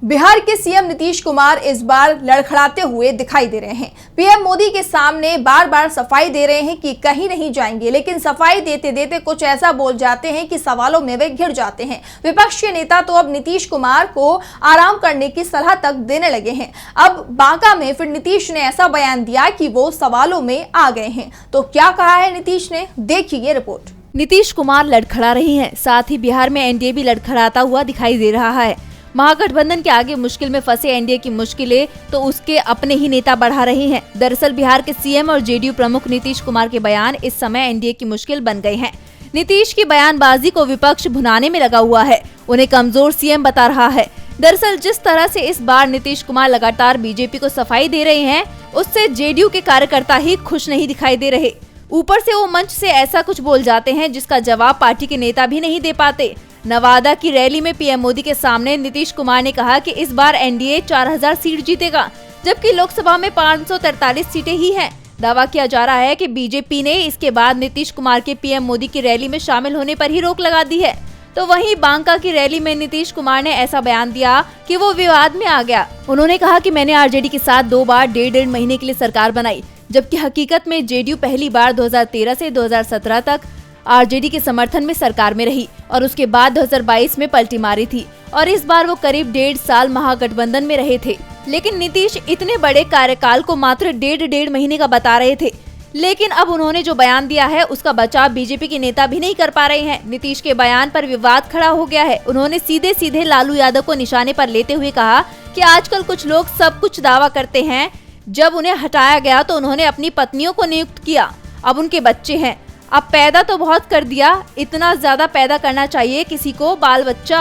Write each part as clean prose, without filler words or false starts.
बिहार के सीएम नीतीश कुमार इस बार लड़खड़ाते हुए दिखाई दे रहे हैं। पीएम मोदी के सामने बार बार सफाई दे रहे हैं कि कहीं नहीं जाएंगे, लेकिन सफाई देते देते कुछ ऐसा बोल जाते हैं कि सवालों में वे घिर जाते हैं। विपक्ष के नेता तो अब नीतीश कुमार को आराम करने की सलाह तक देने लगे हैं। अब बांका में फिर नीतीश ने ऐसा बयान दिया कि वो सवालों में आ गए हैं। तो क्या कहा है नीतीश ने, देखिए ये रिपोर्ट। नीतीश कुमार लड़खड़ा रहे हैं, साथ ही बिहार में एनडीए भी लड़खड़ाता हुआ दिखाई दे रहा है। महागठबंधन के आगे मुश्किल में फंसे एनडीए की मुश्किलें तो उसके अपने ही नेता बढ़ा रहे हैं। दरअसल बिहार के सीएम और जेडीयू प्रमुख नीतीश कुमार के बयान इस समय एनडीए की मुश्किल बन गए हैं। नीतीश की बयानबाजी को विपक्ष भुनाने में लगा हुआ है, उन्हें कमजोर सीएम बता रहा है। दरअसल जिस तरह से इस बार नीतीश कुमार लगातार बीजेपी को सफाई दे रहे हैं, उससे जेडीयू के कार्यकर्ता ही खुश नहीं दिखाई दे रहे। ऊपर से वो मंच से ऐसा कुछ बोल जाते हैं जिसका जवाब पार्टी के नेता भी नहीं दे पाते। नवादा की रैली में पीएम मोदी के सामने नीतीश कुमार ने कहा कि इस बार एनडीए 4000 सीट जीतेगा, जबकि लोकसभा में 543 सीटें ही हैं। दावा किया जा रहा है कि बीजेपी ने इसके बाद नीतीश कुमार के पीएम मोदी की रैली में शामिल होने पर ही रोक लगा दी है। तो वहीं बांका की रैली में नीतीश कुमार ने ऐसा बयान दिया कि वो विवाद में आ गया। उन्होंने कहा कि मैंने आरजेडी के साथ 2 बार 1.5 महीने के लिए सरकार बनाई, जबकि हकीकत में जेडीयू पहली बार 2013 से 2017 तक आरजेडी के समर्थन में सरकार में रही और उसके बाद 2022 में पलटी मारी थी और इस बार वो करीब 1.5 साल महागठबंधन में रहे थे। लेकिन नीतीश इतने बड़े कार्यकाल को मात्र 1.5 महीने का बता रहे थे, लेकिन अब उन्होंने जो बयान दिया है उसका बचाव बीजेपी के नेता भी नहीं कर पा रहे हैं। नीतीश के बयान पर विवाद खड़ा हो गया है। उन्होंने सीधे सीधे लालू यादव को निशाने पर लेते हुए कहा कि आजकल कुछ लोग सब कुछ दावा करते हैं, जब उन्हें हटाया गया तो उन्होंने अपनी पत्नियों को नियुक्त किया, अब उनके बच्चे हैं। अब पैदा तो बहुत कर दिया, इतना ज्यादा पैदा करना चाहिए किसी को बाल बच्चा।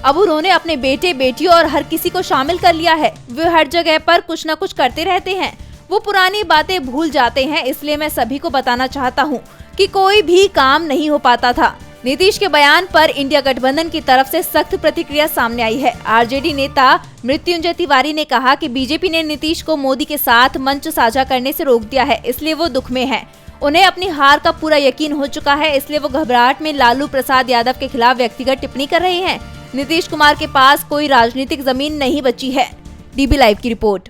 अब उन्होंने अपने बेटे बेटियों और हर किसी को शामिल कर लिया है। वे हर जगह पर कुछ न कुछ करते रहते हैं, वो पुरानी बातें भूल जाते हैं। इसलिए मैं सभी को बताना चाहता हूँ कि कोई भी काम नहीं हो पाता था। नीतीश के बयान पर इंडिया गठबंधन की तरफ से सख्त प्रतिक्रिया सामने आई है। आरजेडी नेता मृत्युंजय तिवारी ने कहा कि बीजेपी ने नीतीश को मोदी के साथ मंच साझा करने से रोक दिया है, इसलिए वो दुख में है। उन्हें अपनी हार का पूरा यकीन हो चुका है, इसलिए वो घबराहट में लालू प्रसाद यादव के खिलाफ व्यक्तिगत टिप्पणी कर रहे हैं। नीतीश कुमार के पास कोई राजनीतिक जमीन नहीं बची है। डीबी लाइव की रिपोर्ट।